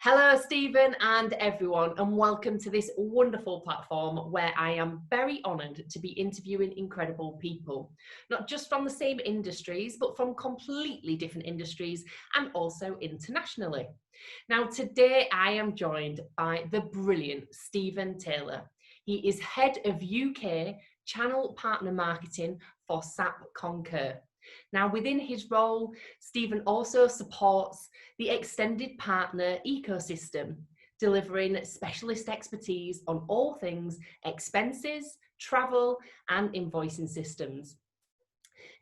Hello, Stephen and everyone, and welcome to this wonderful platform where I am very honoured to be interviewing incredible people, not just from the same industries, but from completely different industries and also internationally. Now, today I am joined by the brilliant Stephen Taylor. He is Head of UK Channel Partner Marketing for SAP Concur. Now, within his role, Stephen also supports the extended partner ecosystem, delivering specialist expertise on all things expenses, travel, and invoicing systems.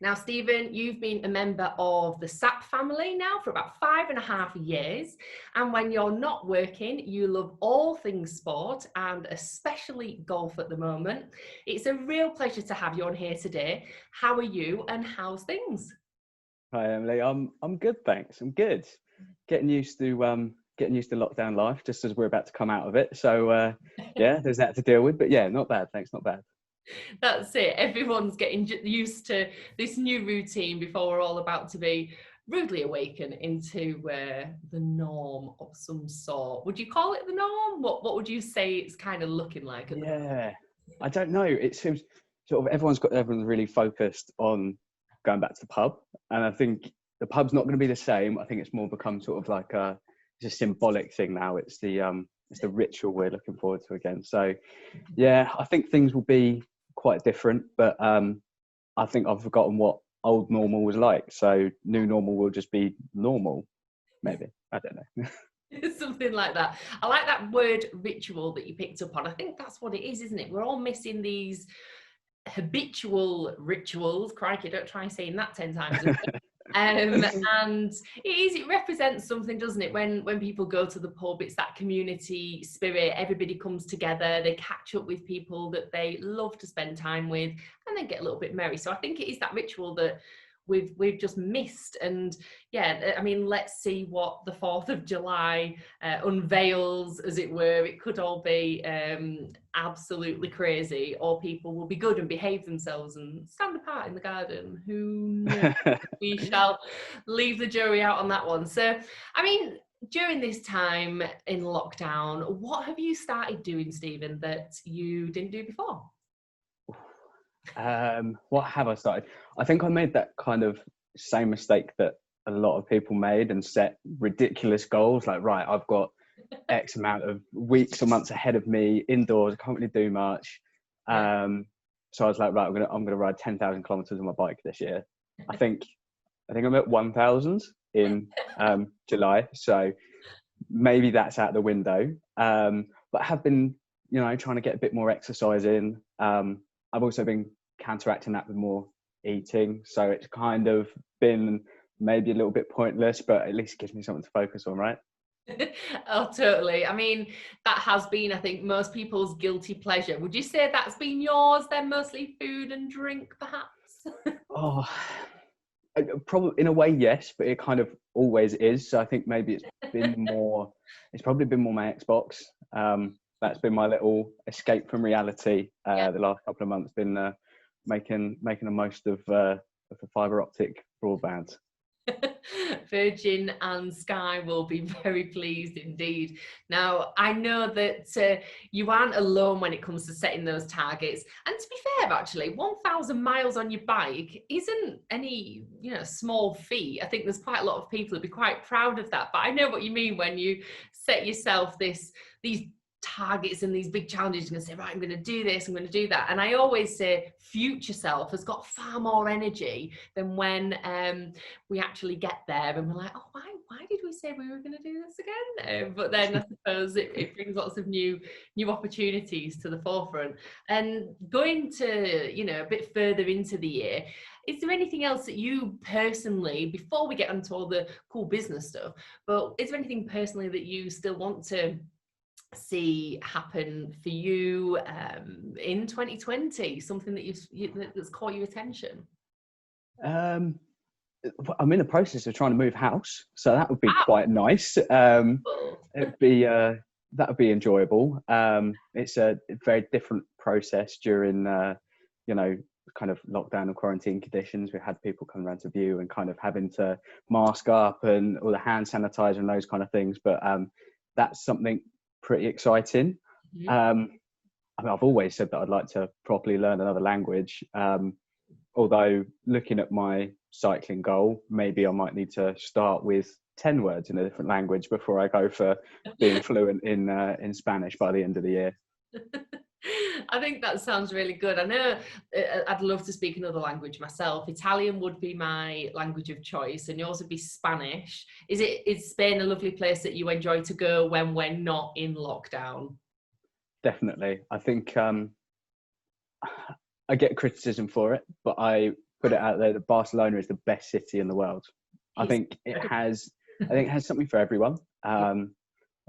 Now, Stephen, you've been a member of the SAP family now for about 5.5 years. And when you're not working, you love all things sport and especially golf at the moment. It's a real pleasure to have you on here today. How are you and how's things? Hi Emily, I'm good, thanks. I'm good. Getting used to lockdown life, just as we're about to come out of it. So yeah, there's that to deal with. But yeah, not bad, thanks. Not bad. That's it. Everyone's getting used to this new routine before we're all about to be rudely awakened into the norm of some sort. Would you call it the norm? What would you say it's kind of looking like? Yeah, I don't know. It seems sort of everyone's really focused on going back to the pub, and I think the pub's not going to be the same. I think it's more become sort of like it's a symbolic thing now. It's the ritual we're looking forward to again. So yeah, I think things will be quite different, but I think I've forgotten what old normal was like. So new normal will just be normal, maybe. I don't know. Something like that. I like that word ritual that you picked up on. I think that's what it is, isn't it? We're all missing these habitual rituals. Crikey, don't try saying that 10 times. And it represents something, doesn't it? When people go to the pub, it's that community spirit. Everybody comes together, they catch up with people that they love to spend time with, and then get a little bit merry. So I think it is that ritual that we've just missed. And yeah, I mean, let's see what the 4th of July unveils, as it were. It could all be absolutely crazy, or people will be good and behave themselves and stand apart in the garden. Who knows? We shall leave the jury out on that one. So, I mean, during this time in lockdown, what have you started doing, Stephen, that you didn't do before? What have I started? I think I made that kind of same mistake that a lot of people made and set ridiculous goals. Like, right, I've got X amount of weeks or months ahead of me indoors. I can't really do much. So I was like, right, I'm gonna ride 10,000 kilometers on my bike this year. I think I'm at 1,000 in July. So maybe that's out the window. But I have been, trying to get a bit more exercise in. I've also been counteracting that with more eating. So it's kind of been maybe a little bit pointless, but at least it gives me something to focus on, right? Oh, totally. I mean, that has been, I think, most people's guilty pleasure. Would you say that's been yours then, mostly food and drink, perhaps? Oh, probably in a way, yes, but it kind of always is. So I think maybe it's probably been more my Xbox. That's been my little escape from reality. The last couple of months been making the most of the fibre optic broadband. Virgin and Sky will be very pleased indeed. Now, I know that you aren't alone when it comes to setting those targets. And to be fair, actually, 1,000 miles on your bike isn't any, small feat. I think there's quite a lot of people who'd be quite proud of that. But I know what you mean when you set yourself these targets and these big challenges. You're going to say, right, I'm going to do this, I'm going to do that. And I always say future self has got far more energy than when we actually get there and we're like, oh, why did we say we were going to do this again? But then I suppose it brings lots of new opportunities to the forefront. And going to, a bit further into the year, is there anything else that you personally, before we get into all the cool business stuff, but is there anything personally that you still want to see happen for you in 2020? Something that that's caught your attention? I'm in the process of trying to move house, so that would be quite nice. It'd be that would be enjoyable. It's a very different process during kind of lockdown and quarantine conditions. We had people come around to view and kind of having to mask up and all the hand sanitizer and those kind of things. But that's something pretty exciting. I mean, I've always said that I'd like to properly learn another language. Although looking at my cycling goal, maybe I might need to start with 10 words in a different language before I go for being fluent in Spanish by the end of the year. I think that sounds really good. I know I'd love to speak another language myself. Italian would be my language of choice, and yours would be Spanish. Is Spain a lovely place that you enjoy to go when we're not in lockdown? Definitely. I think I get criticism for it, but I put it out there that Barcelona is the best city in the world. I think it has something for everyone. I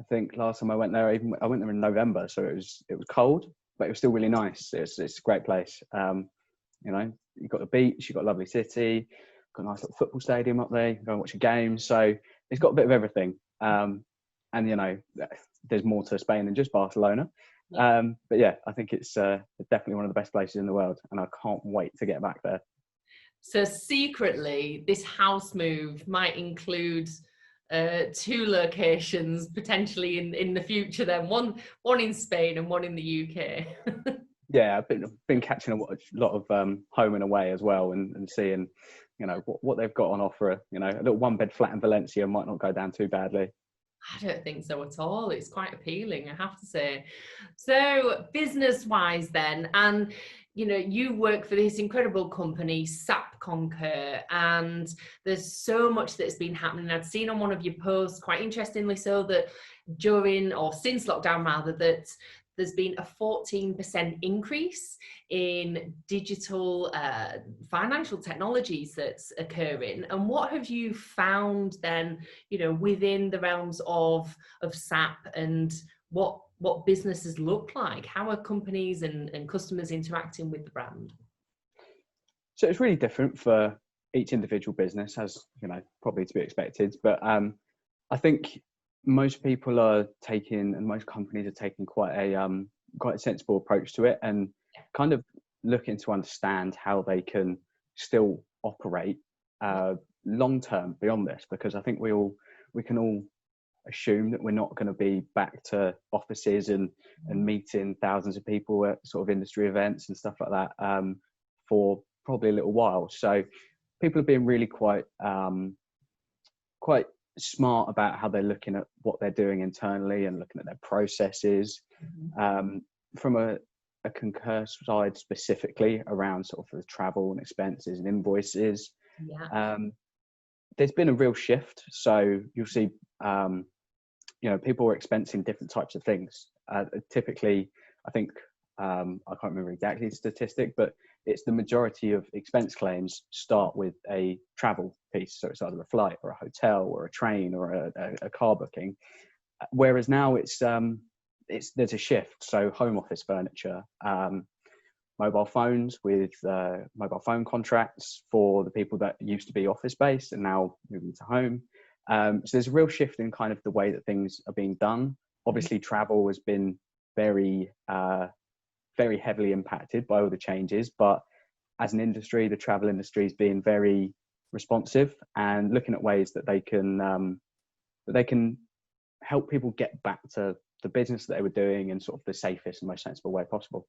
think last time I went there, I went there in November, so it was cold, but it was still really nice. It's a great place. You know, you've got the beach, you've got a lovely city, got a nice little football stadium up there. You can go and watch a game. So it's got a bit of everything. And you know, there's more to Spain than just Barcelona. But yeah, I think it's definitely one of the best places in the world, and I can't wait to get back there. So secretly, this house move might include 2 locations potentially in the future. Then one in Spain and one in the UK. Yeah, I've been catching a lot of home and away as well, and seeing, you know, what they've got on offer. You know, a little 1-bed flat in Valencia might not go down too badly. I don't think so at all. It's quite appealing, I have to say. So business-wise then, and you know, you work for this incredible company, SAP Concur, and there's so much that's been happening. I'd seen on one of your posts, quite interestingly so, that during or since lockdown rather, that there's been a 14% increase in digital financial technologies that's occurring. And what have you found then, you know, within the realms of SAP, and what businesses look like? How are companies and customers interacting with the brand? So it's really different for each individual business, as you know, probably to be expected. But I think most people are taking, and most companies are taking quite a sensible approach to it, and kind of looking to understand how they can still operate long term beyond this, because I think we can all assume that we're not going to be back to offices and meeting thousands of people at sort of industry events and stuff like that for probably a little while. So people are being really quite smart about how they're looking at what they're doing internally and looking at their processes. From a Concur side specifically, around sort of the travel and expenses and invoices, there's been a real shift. So you'll see you know, people are expensing different types of things. Typically, I think I can't remember exactly the statistic, but it's the majority of expense claims start with a travel piece. So it's either a flight or a hotel or a train or a car booking. Whereas now there's a shift. So home office furniture, mobile phones with mobile phone contracts for the people that used to be office based and now moving to home. So there's a real shift in kind of the way that things are being done. Obviously, travel has been very heavily impacted by all the changes, but as an industry, the travel industry is being very responsive and looking at ways that they can help people get back to the business that they were doing in sort of the safest and most sensible way possible.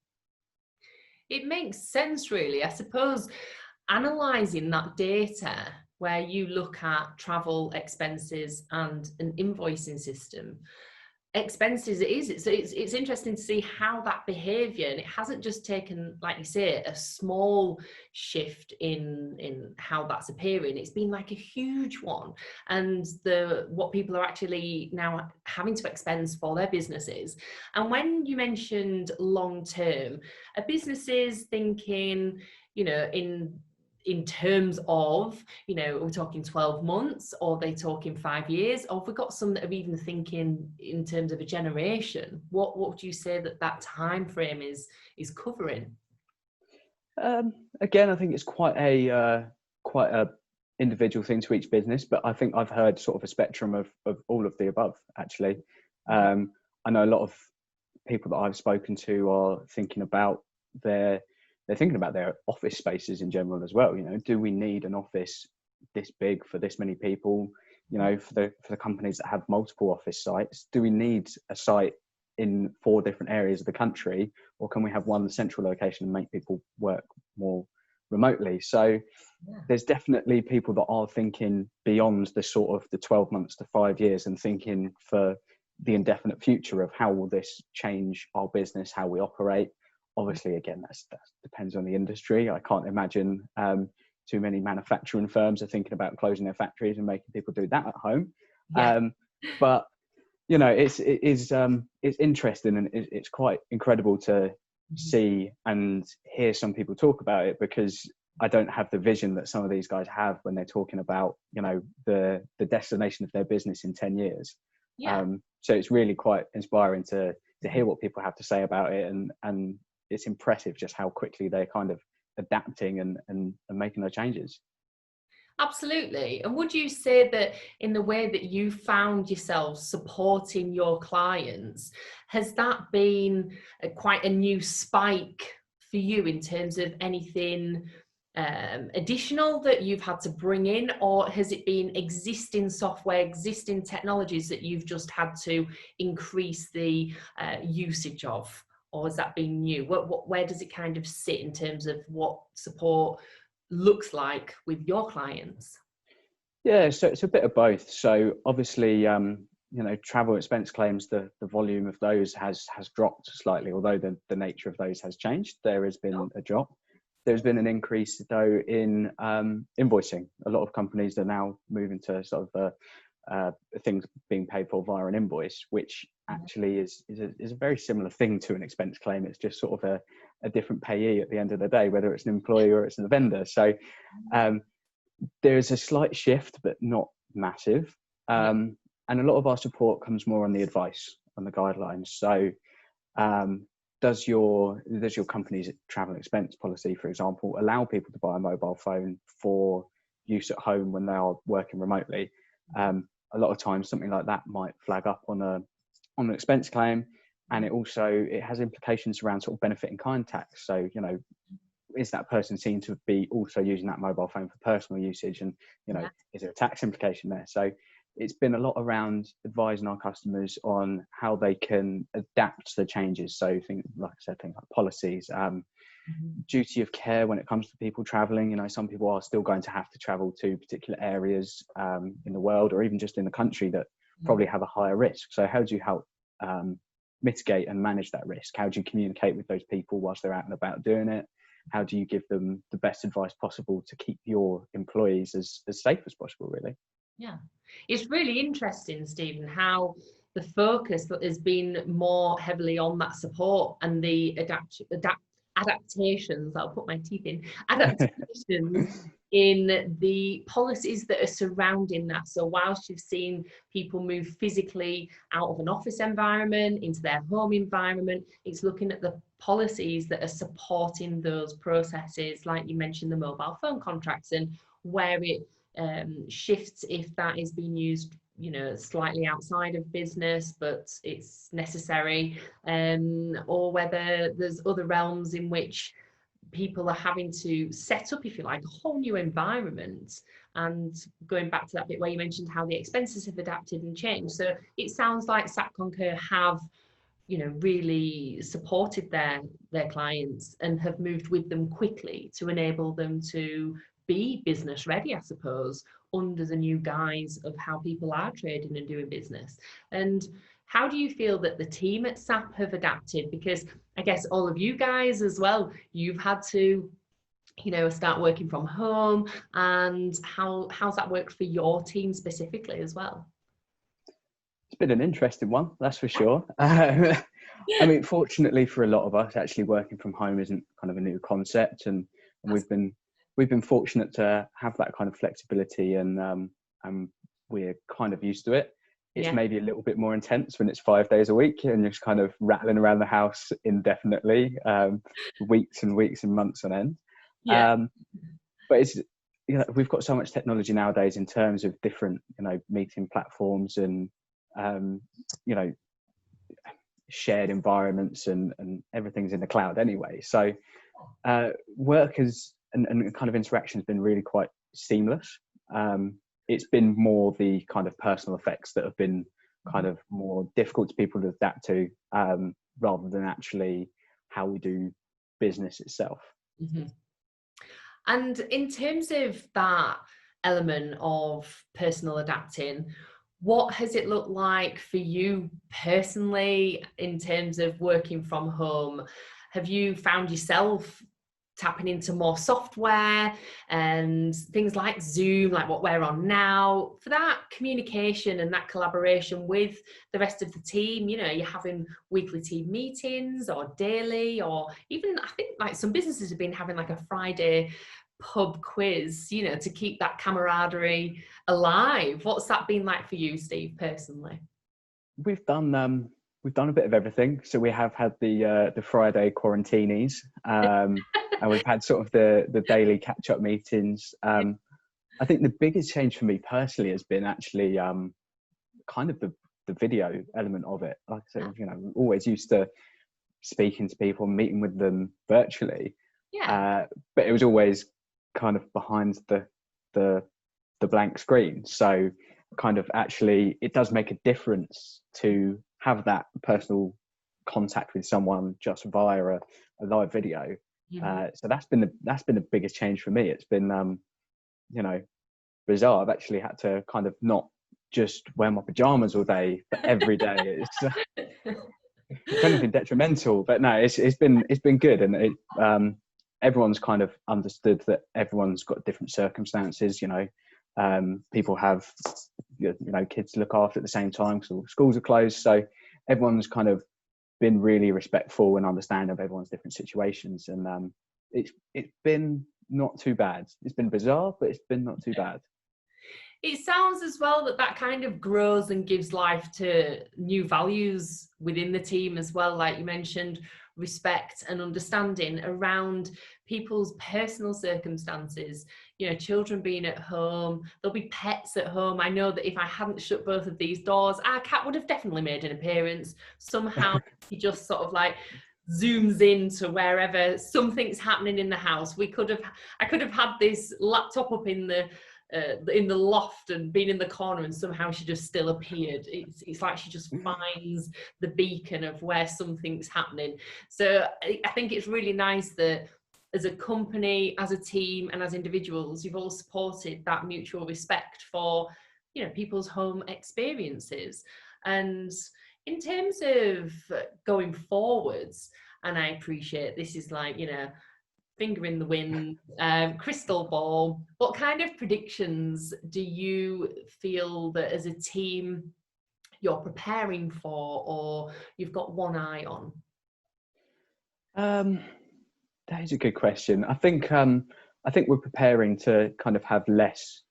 It makes sense, really. I suppose analysing that data where you look at travel expenses and an invoicing system, expenses it's interesting to see how that behavior, and it hasn't just taken, like you say, a small shift in how that's appearing. It's been like a huge one, and what people are actually now having to expense for their businesses. And when you mentioned long term, are businesses thinking, you know, in terms of, you know, are we talking 12 months, or are they talking 5 years, or have we got some that are even thinking in terms of a generation? What would you say that time frame is covering? Again, I think it's quite a individual thing to each business, but I think I've heard sort of a spectrum of all of the above, actually. I know a lot of people that I've spoken to are thinking about they're thinking about their office spaces in general as well. You know, do we need an office this big for this many people? you know, for the companies that have multiple office sites, do we need a site in 4 different areas of the country, or can we have one central location and make people work more remotely? So there's definitely people that are thinking beyond the sort of the 12 months to 5 years and thinking for the indefinite future of how will this change our business, how we operate. Obviously, again, that depends on the industry. I can't imagine too many manufacturing firms are thinking about closing their factories and making people do that at home. But you know, it's interesting, and it's quite incredible to see and hear some people talk about it, because I don't have the vision that some of these guys have when they're talking about, you know, the destination of their business in 10 years. So it's really quite inspiring to hear what people have to say about it, and it's impressive just how quickly they're kind of adapting and making those changes. Absolutely. And would you say that in the way that you found yourself supporting your clients, has that been quite a new spike for you in terms of anything additional that you've had to bring in, or has it been existing software, existing technologies that you've just had to increase the usage of, or has that been new? Where does it kind of sit in terms of what support looks like with your clients? Yeah, so it's a bit of both. So obviously, you know, travel expense claims, the volume of those has dropped slightly, although the nature of those has changed. There has been a drop. There's been an increase though in invoicing. A lot of companies are now moving to sort of things being paid for via an invoice, which actually is a very similar thing to an expense claim. It's just sort of a different payee at the end of the day, whether it's an employee or it's a vendor. So there's a slight shift, but not massive. And a lot of our support comes more on the advice, on the guidelines. So does your company's travel expense policy, for example, allow people to buy a mobile phone for use at home when they are working remotely? A lot of times something like that might flag up on an expense claim, and it has implications around sort of benefit in kind tax. So, you know, is that person seen to be also using that mobile phone for personal usage, and, you know, is there a tax implication there? So it's been a lot around advising our customers on how they can adapt to the changes. So things like policies, duty of care when it comes to people traveling. You know, some people are still going to have to travel to particular areas in the world, or even just in the country, that probably have a higher risk. So how do you help mitigate and manage that risk? How do you communicate with those people whilst they're out and about doing it? How do you give them the best advice possible to keep your employees as safe as possible, really? Yeah, it's really interesting, Stephen, how the focus has been more heavily on that support and the adaptations, I'll put my teeth in, adaptations in the policies that are surrounding that. So whilst you've seen people move physically out of an office environment into their home environment, it's looking at the policies that are supporting those processes, like you mentioned, the mobile phone contracts, and where it shifts if that is being used, you know, slightly outside of business, but it's necessary, or whether there's other realms in which people are having to set up, if you like, a whole new environment. And going back to that bit where you mentioned how the expenses have adapted and changed, so it sounds like SAP Concur have, you know, really supported their clients and have moved with them quickly to enable them to be business ready, I suppose, under the new guise of how people are trading and doing business. And how do you feel that the team at SAP have adapted? Because I guess all of you guys as well, you've had to, you know, start working from home, and how's that worked for your team specifically as well? It's been an interesting one, that's for sure. I mean, fortunately for a lot of us, actually working from home isn't kind of a new concept, and we've been fortunate to have that kind of flexibility, and we're kind of used to it. It's maybe a little bit more intense when it's 5 days a week and you're just kind of rattling around the house indefinitely, weeks and weeks and months on end. But it's, you know, we've got so much technology nowadays in terms of different, you know, meeting platforms and you know, shared environments, and everything's in the cloud anyway. So work has and kind of interaction has been really quite seamless. it's been more the kind of personal effects that have been kind of more difficult to people to adapt to, rather than actually how we do business itself. Mm-hmm. And in terms of that element of personal adapting, what has it looked like for you personally in terms of working from home? Have you found yourself tapping into more software and things like Zoom, like what we're on now, for that communication and that collaboration with the rest of the team? You know, you're having weekly team meetings or daily, or even I think like some businesses have been having like a Friday pub quiz, you know, to keep that camaraderie alive. What's that been like for you, Steve, personally? We've done a bit of everything. So we have had the Friday quarantinis, and we've had sort of the daily catch up meetings. I think the biggest change for me personally has been actually kind of the video element of it. Like I said, you know, we're always used to speaking to people, meeting with them virtually, but it was always kind of behind the blank screen. So kind of actually it does make a difference to have that personal contact with someone just via a live video. So that's been the biggest change for me. It's been you know, bizarre. I've actually had to kind of not just wear my pajamas all day, but every day. It's if anything detrimental, but no, it's been good, and everyone's kind of understood that everyone's got different circumstances. You know, people have kids to look after at the same time because schools are closed, so everyone's kind of been really respectful and understanding of everyone's different situations, and it's been not too bad. It's been bizarre, but it's been not too bad. It sounds as well that kind of grows and gives life to new values within the team as well. Like you mentioned, respect and understanding around people's personal circumstances. You know, children being at home, there'll be pets at home. I know that if I hadn't shut both of these doors, our cat would have definitely made an appearance. Somehow he just sort of like zooms into wherever something's happening in the house. I could have had this laptop up in the loft and been in the corner, and somehow she just still appeared. It's like she just finds the beacon of where something's happening. So I think it's really nice that as a company, as a team, and as individuals, you've all supported that mutual respect for, you know, people's home experiences. And in terms of going forwards, and I appreciate this is like, you know, finger in the wind, crystal ball, what kind of predictions do you feel that as a team you're preparing for, or you've got one eye on? That is a good question. I think we're preparing to kind of have less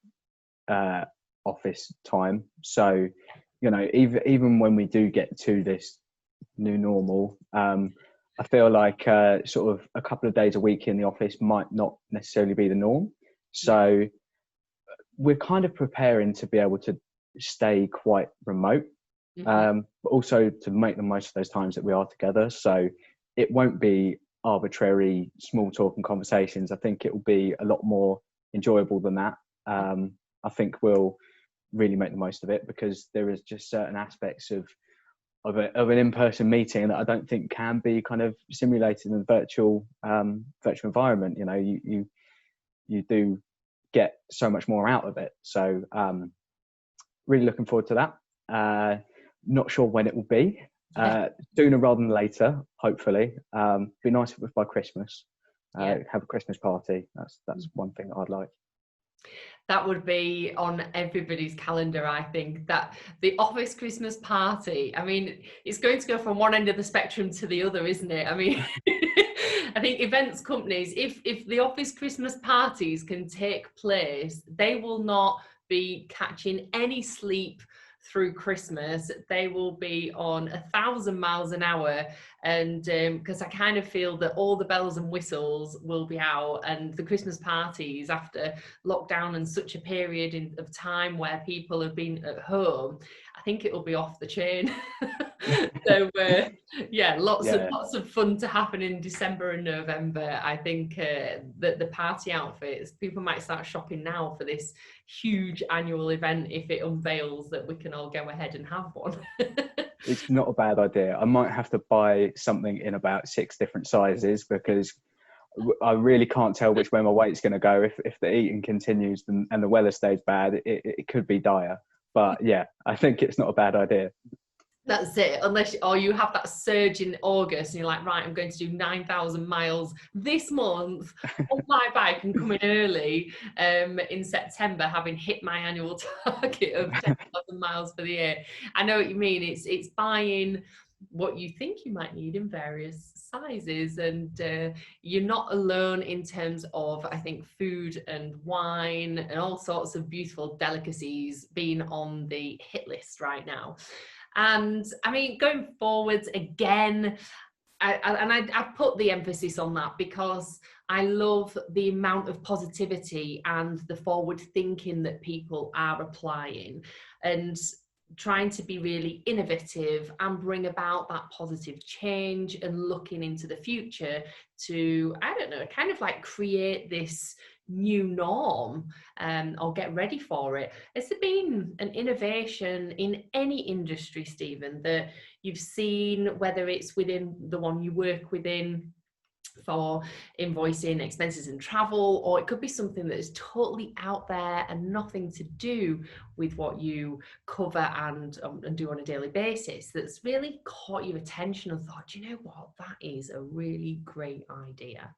office time. So, you know, even when we do get to this new normal, I feel like sort of a couple of days a week in the office might not necessarily be the norm. So we're kind of preparing to be able to stay quite remote, but also to make the most of those times that we are together. So it won't be arbitrary small talk and conversations. I think it will be a lot more enjoyable than that. I think we'll really make the most of it, because there is just certain aspects of an in-person meeting that I don't think can be kind of simulated in a virtual environment. You know, you do get so much more out of it. So really looking forward to that. Not sure when it will be. Sooner rather than later, hopefully. Be nice if it was by Christmas. Have a Christmas party. That's one thing that I'd like. That would be on everybody's calendar, I think, that the office Christmas party. I mean, it's going to go from one end of the spectrum to the other, isn't it? I mean, I think events companies, if the office Christmas parties can take place, they will not be catching any sleep through Christmas. They will be on 1,000 miles an hour, and because I kind of feel that all the bells and whistles will be out, and the Christmas parties after lockdown and such a period of time where people have been at home, I think it will be off the chain. So yeah, Yeah. lots of fun to happen in December and November. I think that the party outfits, people might start shopping now for this huge annual event if it unveils that we can all go ahead and have one. It's not a bad idea. I might have to buy something in about 6 different sizes, because I really can't tell which way my weight's going to go. If the eating continues and the weather stays bad, it could be dire. But yeah, I think it's not a bad idea. That's it. Unless, or you have that surge in August and you're like, right, I'm going to do 9,000 miles this month on my bike and come in early in September, having hit my annual target of 10,000 miles for the year. I know what you mean. It's buying what you think you might need in various sizes, and you're not alone in terms of, I think, food and wine and all sorts of beautiful delicacies being on the hit list right now. And I mean, going forwards again, I've put the emphasis on that because I love the amount of positivity and the forward thinking that people are applying, and trying to be really innovative and bring about that positive change and looking into the future to, I don't know, kind of like create this new norm, or get ready for it. Has there been an innovation in any industry, Stephen, that you've seen, whether it's within the one you work within for invoicing, expenses and travel, or it could be something that is totally out there and nothing to do with what you cover and do on a daily basis, that's really caught your attention and thought, you know what, that is a really great idea?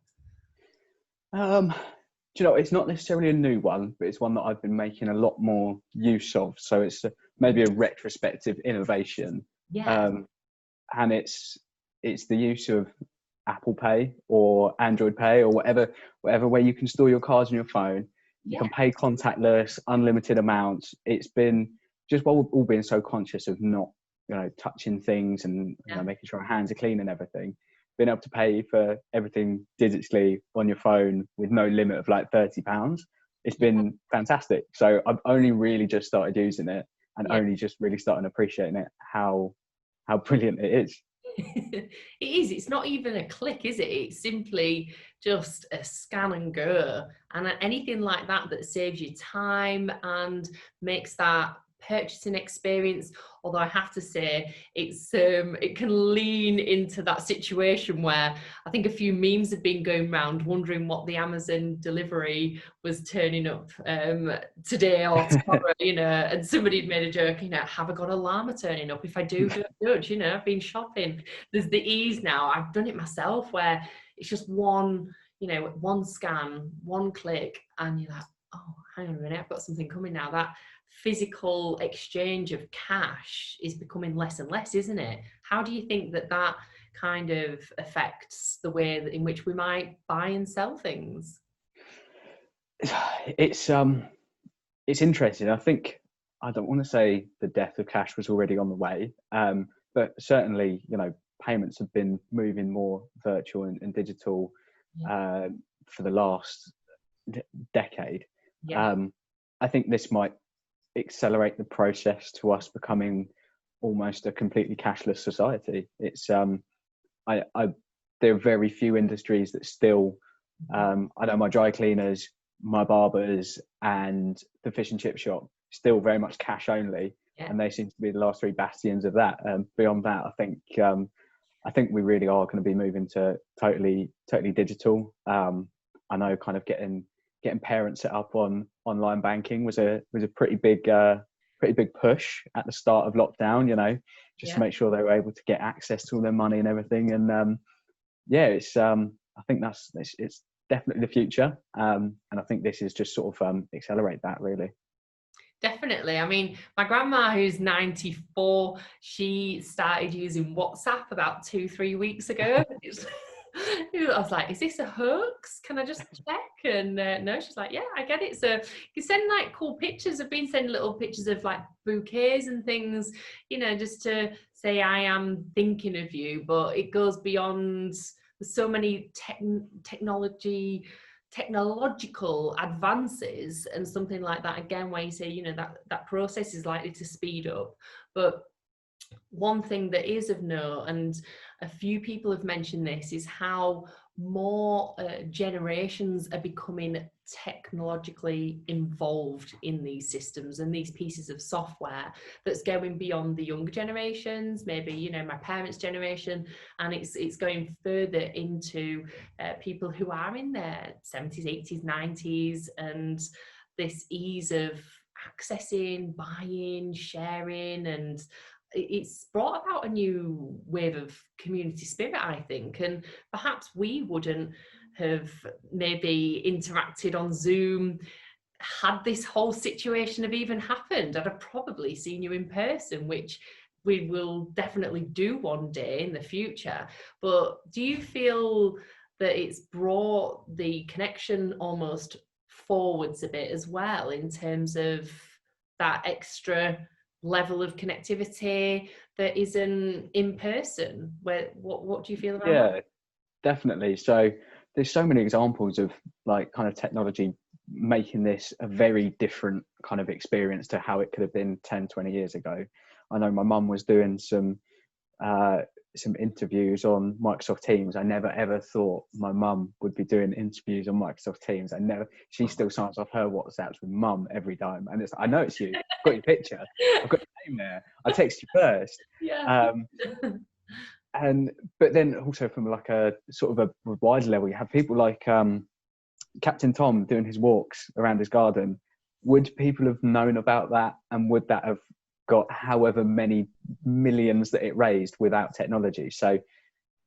Do you know, it's not necessarily a new one, but it's one that I've been making a lot more use of. So it's maybe a retrospective innovation. Yeah. Um, and it's the use of Apple Pay or Android Pay or whatever way you can store your cards on your phone. You can pay contactless, unlimited amounts. It's been just while we've all been so conscious of not, touching things and making sure our hands are clean and everything. Being able to pay for everything digitally on your phone with no limit of like £30, it's been fantastic. So I've only really just started using it, and only just really starting appreciating it, how brilliant it is. It is. It's not even a click, is it? It's simply just a scan and go. And anything like that that saves you time and makes that purchasing experience, although I have to say it can lean into that situation where I think a few memes have been going around wondering what the Amazon delivery was turning up today or tomorrow, and somebody had made a joke, have I got a llama turning up? If I do, good, I've been shopping. There's the ease now. I've done it myself where it's just one scan, one click, and you're like, oh, hang on a minute, I've got something coming now. That physical exchange of cash is becoming less and less, isn't it? How do you think that kind of affects the way in which we might buy and sell things? It's interesting. I think, I don't want to say the death of cash was already on the way, but certainly, payments have been moving more virtual and digital for the last decade. I think this might accelerate the process to us becoming almost a completely cashless society. It's there are very few industries that still I know my dry cleaners, my barbers, and the fish and chip shop still very much cash only, and they seem to be the last 3 bastions of that. Beyond that, I think we really are going to be moving to totally digital. I know kind of getting parents set up on online banking was a pretty big push at the start of lockdown, just to make sure they were able to get access to all their money and everything. And it's I think it's definitely the future, and I think this is just sort of accelerate that, really. Definitely. I mean, my grandma, who's 94, she started using WhatsApp about 2-3 weeks ago. I was like, is this a hoax? Can I just check? And no, she's like, yeah, I get it. So you send like cool pictures. I've been sending little pictures of like bouquets and things, just to say I am thinking of you. But it goes beyond so many technological advances, and something like that again where you say that process is likely to speed up. But one thing that is of note, and a few people have mentioned this, is how more generations are becoming technologically involved in these systems and these pieces of software that's going beyond the younger generations, maybe, you know, my parents' generation, and it's going further into people who are in their 70s, 80s, 90s, and this ease of accessing, buying, sharing, and it's brought about a new wave of community spirit, I think, and perhaps we wouldn't have maybe interacted on Zoom had this whole situation have even happened. I'd have probably seen you in person, which we will definitely do one day in the future. But do you feel that it's brought the connection almost forwards a bit as well, in terms of that extra level of connectivity that isn't in person? What do you feel about that? Yeah, definitely. So there's so many examples of like kind of technology making this a very different kind of experience to how it could have been 10, 20 years ago. I know my mum was doing some interviews on Microsoft Teams. I never ever thought my mum would be doing interviews on Microsoft Teams. She still signs off her WhatsApps with mum every time. And I know it's you. I've got your picture. I've got your name there. I text you first. Yeah. But then also from like a sort of a wider level, you have people like Captain Tom doing his walks around his garden. Would people have known about that, and would that have got however many millions that it raised without technology? So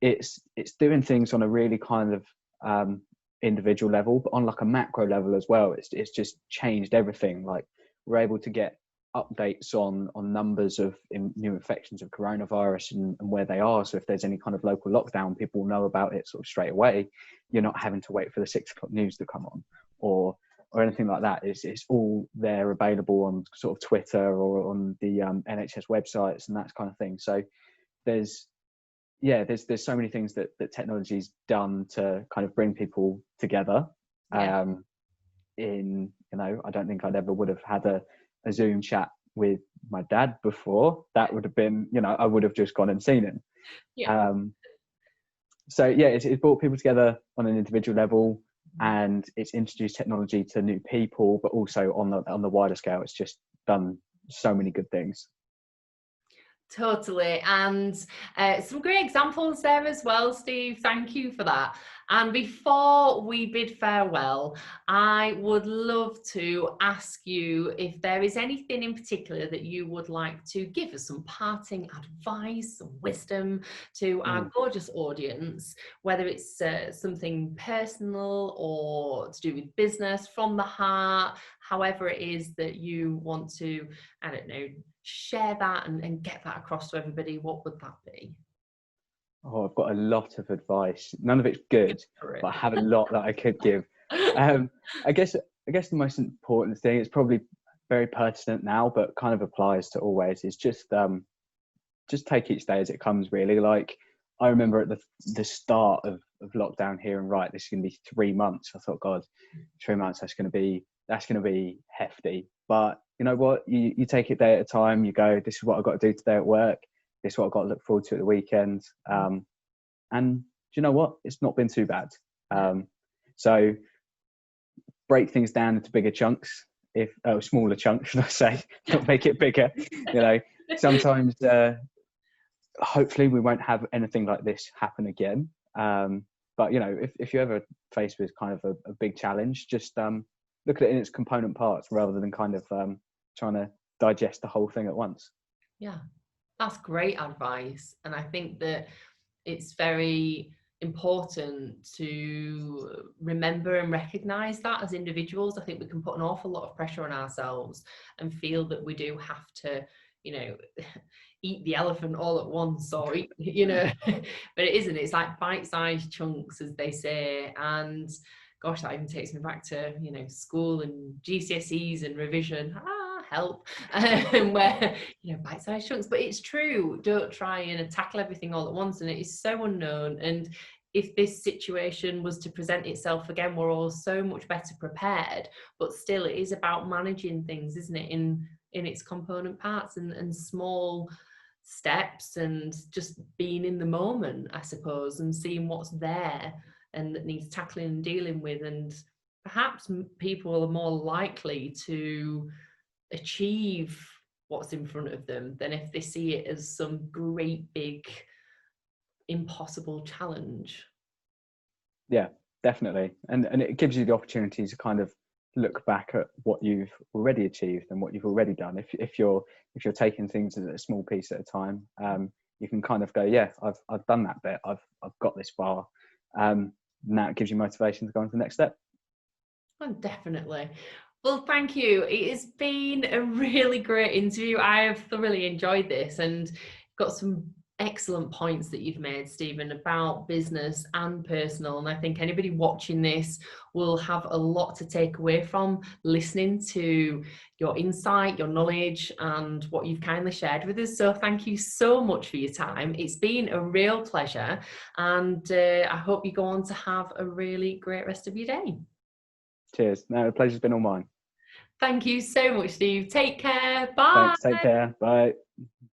it's doing things on a really kind of individual level, but on like a macro level as well. It's just changed everything. Like we're able to get updates on numbers of new infections of coronavirus and where they are. So if there's any kind of local lockdown, people will know about it sort of straight away. You're not having to wait for the 6 o'clock news to come on or anything like that. It's all there available on sort of Twitter or on the NHS websites and that kind of thing. So there's so many things that technology's done to kind of bring people together. Yeah. I don't think I'd ever would have had a Zoom chat with my dad before. That would have been, I would have just gone and seen him. Yeah. So yeah, it's brought people together on an individual level, and it's introduced technology to new people, but also on the wider scale, it's just done so many good things. Totally. And some great examples there as well, Steve. Thank you for that. And before we bid farewell, I would love to ask you if there is anything in particular that you would like to give us some parting advice, some wisdom to our gorgeous audience, whether it's something personal or to do with business, from the heart, however it is that you want to, I don't know, share that and get that across to everybody. What would that be? Oh, I've got a lot of advice. None of it's good, but I have a lot that I could give. I guess the most important thing, it's probably very pertinent now, but kind of applies to always, is just take each day as it comes, really. Like I remember at the start of lockdown here, and right, this is going to be 3 months. I thought, God, 3 months, that's going to be hefty. But you know what? You take it day at a time. You go, this is what I've got to do today at work. This is what I've got to look forward to at the weekend. And do you know what? It's not been too bad. So break things down into bigger chunks, smaller chunks, should I say, not make it bigger. Sometimes hopefully we won't have anything like this happen again. But if you're ever faced with kind of a big challenge, just look at it in its component parts rather than kind of trying to digest the whole thing at once. Yeah, that's great advice. And I think that it's very important to remember and recognize that as individuals. I think we can put an awful lot of pressure on ourselves and feel that we do have to, eat the elephant all at once, or but it isn't. It's like bite-sized chunks, as they say. And gosh, that even takes me back to school and GCSEs and revision. Help. Where bite-sized chunks. But it's true, don't try and tackle everything all at once, and it is so unknown. And if this situation was to present itself again, we're all so much better prepared. But still, it is about managing things, isn't it, in its component parts and small steps and just being in the moment, I suppose, and seeing what's there and that needs tackling and dealing with. And perhaps people are more likely to achieve what's in front of them than if they see it as some great big impossible challenge. Yeah, definitely. And it gives you the opportunity to kind of look back at what you've already achieved and what you've already done. If you're taking things as a small piece at a time, you can kind of go, yeah, I've done that bit. I've got this far. Now it gives you motivation to go on to the next step. Oh, definitely. Well, thank you. It has been a really great interview. I have thoroughly enjoyed this and got some excellent points that you've made, Stephen, about business and personal. And I think anybody watching this will have a lot to take away from listening to your insight, your knowledge, and what you've kindly shared with us. So thank you so much for your time. It's been a real pleasure. And I hope you go on to have a really great rest of your day. Cheers. No, the pleasure's been all mine. Thank you so much, Steve. Take care. Bye. Thanks. Take care. Bye.